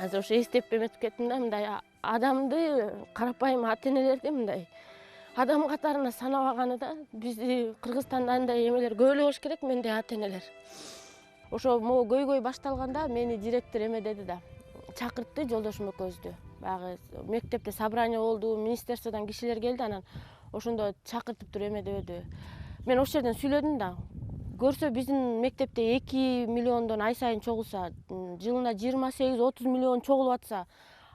азыр ошо эстеп эметип кеттим да, мындай адамды, карапайым ата энелерди мындай адам катарына санабаганы да, бизди Кыргызстанда андай эмелер көп эле болуш керек, мендей ата энелер. Ошо могу көйгөй башталганда мени директор эме деди да, чакыртты жолдошум экөөбүздү. Баягы мектепте собрание болду, министерстводон кишилер келди, анан ошондо чакыртып туруп эме дебеди. Мен ошол жерден сүйлөдүм да. Көрсө биздин мектепте 2 миллиондон ай сайын чогулса, жылына 28-30 миллион чогулуп атса,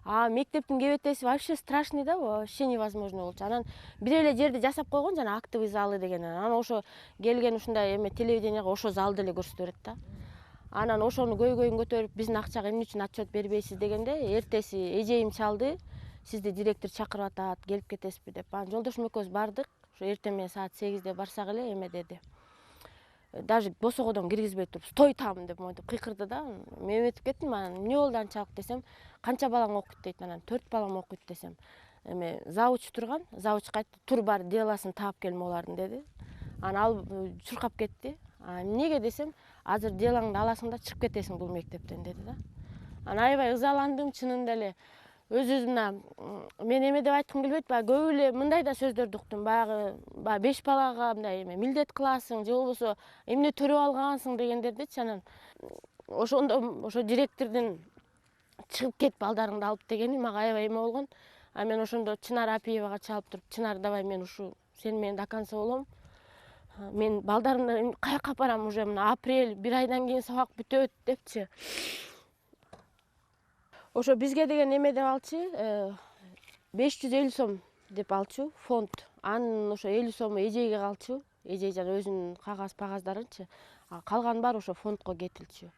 а мектептин кебетеси вообще страшный да, вообще невозможно болчу. Анан бир эле жерди жасап койгон, жана актовый залы деген. Анан ошо келген ушундай эме телевиденияга ошо залды эле көрсөтө берет да. Анан ошону көйгөйүн көтөрүп, биздин акчага эмне үчүн отчет бербейсиз дегенде, эртеси эжейим чалды, сизди директор чакырып атат, келип кетесизби деп. Анан жолдошум экөөбүз бардык. Ошо эртең менен саат 8-де барсак эле эме деди. Даже босогодон киргизбей туруп, стой там деп монтип кыйкырды да. Мен эметип кеттим, анан эмне болду анчалык десем, канча балаң окуйт дейт. Анан 4 балам окуйт десем, эме завуч турган, завучка айтты, тур бар делосын таап кел молардын деди. Анан ал чуркап кетти. Эмнеге десем, азыр делоңду аласың да чыгып кетесиң бул мектептен деди да. Анан аябай ызаландым чынында эле. Өзүмө мен эме деп айткым келбейт, баягы көп эле мындай да сөздөрдү уктум. Баягы 5 балага мындай эме милдет кыласың, же болбосо эмне төрөп алгансың дегендердичи. Анан ошондо ошо директордун чыгып кет балдарыңды алып дегени мага аябай эме болгон. А мен ошондо Чынар Апиевага чалып туруп, Чынар, давай мен ушу сени менен до конца болом. Мен балдарымды каяка апарам, уже мына апрель, бир айдан кийин сабак бүтөт депчи. Ошо бизге деген эме деп алчу, 550 сом деп алчу фонд. Анын ошо 50 сому эжейге калчу. Эжей жана өзүнүн кагаз-пагаздарынчы. Калган баары ошо фондко кетилчү.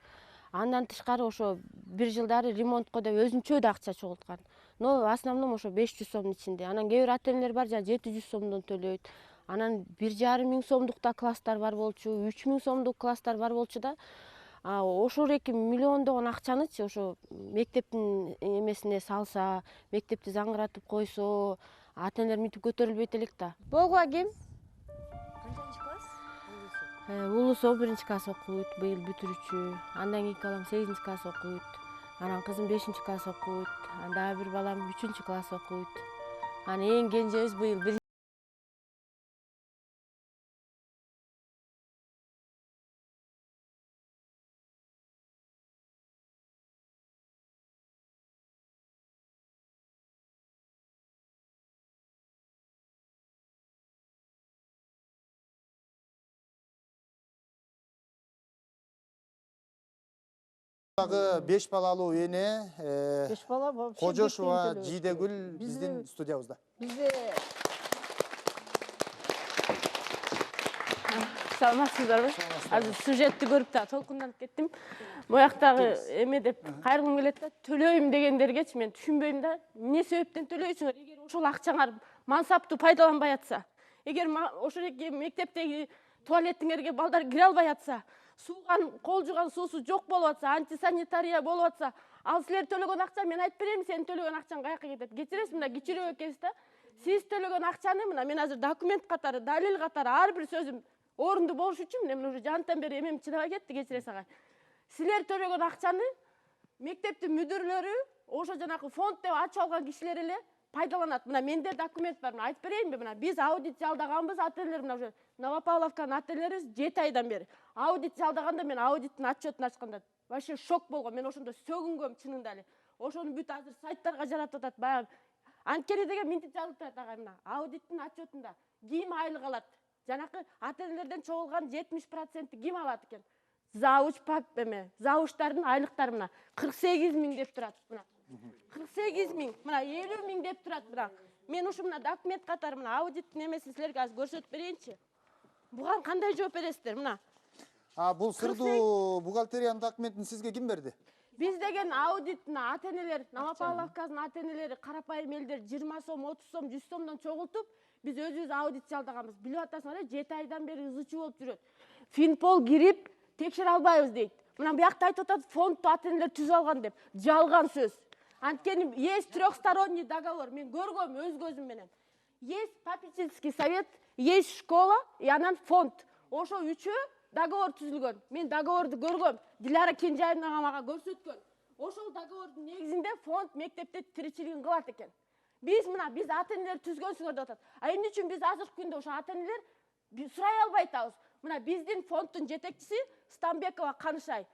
Андан тышкары ошо бир жылдары ремонтко деп өзүнчө да акча чогулткан. Но в основном ошо 500 сомдун ичинде. Анан кээ бир ата энелер бар, жана 700 сомдон төлөйт. Анан 1,5 миң сомдук да класстар бар болчу, 3 миң сомдук класстар бар болчу да. Ошол 2 миллиондогон акчанычы ошо мектептин эмесине салса, мектепти заңгыратып койсо, ата энелер мынтип көтөрүлбөйт элек да. Болгула ким? Канчанчы класс? Улусу 1-чи класс окуйт, быйыл бүтүрүчү. Андан кийинки балам 8-чи класс окуйт. Анан кызым 5-чи класс окуйт. Анда бир балам 3-чү класс окуйт. Анан эң кенжебиз быйыл Дагы 5 балалуу эне 5 бала вообще Кожошова Жидегүл биздин студиябызда. Бизде саламатсыздарбы? Азыр сюжетти көрүп да толкунданып кеттим. Мояктагы эме деп кайрылгым келет да, төлөйм дегендергечи мен түшүнбөйм да. Эмне себептен төлөйсүңөр? Эгер ошол акчаңар мансаптуу пайдаланбай атса, эгер ошол мектептеги туалетиңерге балдар кире албай атса, сууган, кол жууган суусу жок болуп атса, антисанитария болуп атса, ал силер төлөгөн акча, мен айтып берейин, сенин төлөгөн акчаң каяка кетет. Кечиресиз, мына кичирөөк экенсиз да. Сиз төлөгөн акчаны мына мен азыр документ катары, далил катары ар бир сөзүм орунду болуш үчүн мен уже жантан бери эмем чыдабай кетти, кечиресиз агай. Силер төлөгөн акчаны мектептин мүдүрлөрү, ошо жанагы фонд деп ачып алган кишилер эле пайдаланат. Мына менде документ бар, мына айтып берейинби? Мына биз аудит жалдаганбыз, ата энелер мына уже Новопавловканын ата энелери 7 айдан бери. Аудит жалдаганда мен аудиттин отчетун ачканда вообще шок болгом. Мен ошондо сөгүнгөм чынында эле. Ошону бүт азыр сайттарга жаратып атат. Баягы анткени деген мынтип жазылып турат агай, мына аудиттин отчетунда ким айлык алат? Жанакы ата энелерден чогулган 70% ким алат экен? Завуч эме, завучтардын айлыктары мына 48 миң деп турат. Мына 48 миң, мына 50 миң деп турат. Мына мен ушу мына документ катары мына аудиттин эмесин силерге азыр көрсөтүп берейинчи. Буга кандай жооп бересиздер? Мына Бул сырдуу бухгалтериянын документин сизге ким берди? Биз деген аудиттин ата энелер, Новопавловканын ата энелери, карапайым элдер 20 сом, 30 сом, 100 сомдон чогултуп, биз өзүбүз аудит жалдаганбыз. Билип атасыңар, 7 айдан бери ызычуу болуп жүрөт. Финпол кирип текшере албайбыз дейт. Мына буякта айтып атат, фондду ата энелер түзүп алган деп. Жалган сөз. Анткени есть трехсторонний договор. Мен көргөм өз көзүм менен. Есть попечительский совет, есть школа и анан фонд. Ошо үчөө договор түзүлгөн. Мен договорду көргөм. Диляра Кенжаевна мага көрсөткөн. ошол договордун негизинде фонд мектепте тиричилигин кылат экен. Биз ата энелер түзгөнсүңөр деп атат. А эмне үчүн биз азыркы күндө ошо ата энелер сурай албай атабыз? Мына биздин фонддун жетекчиси Стамбекова Канышай,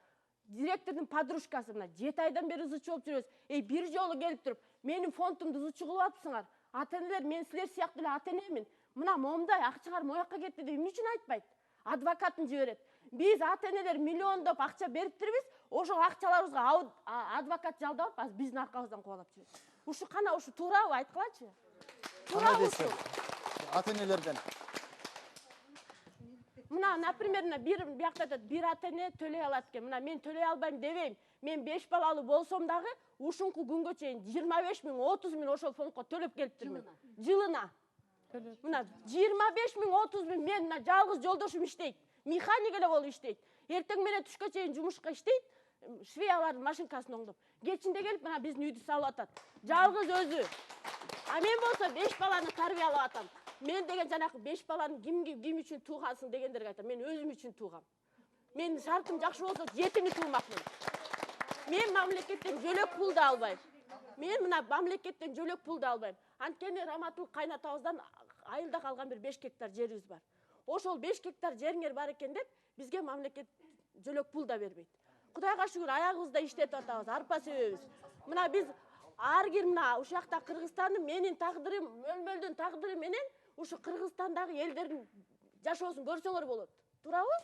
директордун подружкасы 7 айдан бери ызычы болуп жүрөбүз. Бир жолу келип туруп, менин фондумду ызычы кылып атсыңар. Ата энелер, мен силер сыяктуу эле ата энемин. Мына момундай акчалар моякка кетти деп эмне үчүн айтпайт? Адвокатын жиберет. Биз ата энелер миллиондоп акча берип турбуз, ошол акчаларыбызга адвокат жалдап, азыр биздин аркабыздан кубалап жүрөт. Ушу кана ушу туурабы айткылачы? Туурабы ушу? Ата энелерден. Мына, например, биякта айтат, бир ата эне төлөй алат экен. Мына мен төлөй албайм дебейм. Мен 5 балалуу болсом дагы ушунку күнгө чейин 25 миң, 30 миң ошол фондко төлөп келиптирмин. Жылына. Мына 25 миң, 30 миң мен жалгыз жолдошум иштейт. Механик эле болуп иштейт. Эртең менен түшкө чейин жумушка иштейт. Швеялардын машинкасын оңдоп. Кечинде келип мына биздин үйдү салып атат. Жалгыз өзү. А мен болсо 5 баланы тарбиялап атам. Мен деген жанакы 5 баланы ким үчүн туугансың дегендерге айтам. Мен өзүм үчүн туугам. Менин шартым жакшы болсо 7-ни туумакмын. Мен мамлекеттен жөлөк пул да албайм. Мен мына мамлекеттен жөлөк пул да албайм. Анткени Раматул кайнатабыздан айылда калган бир 5 гектар жерибиз бар. Ошол 5 гектар жериңер бар экен деп бизге мамлекет жөлөк пул да бербейт. Кудайга шүгүр аягыбызда иштетип атабыз, арпа себебиз. Мына биз ар ким мына ушакта Кыргызстандын менин тагдырым, мөлмөлдүн тагдыры менен ушу Кыргызстандагы элдердин жашоосун көрсөңөр болот. Туурабы?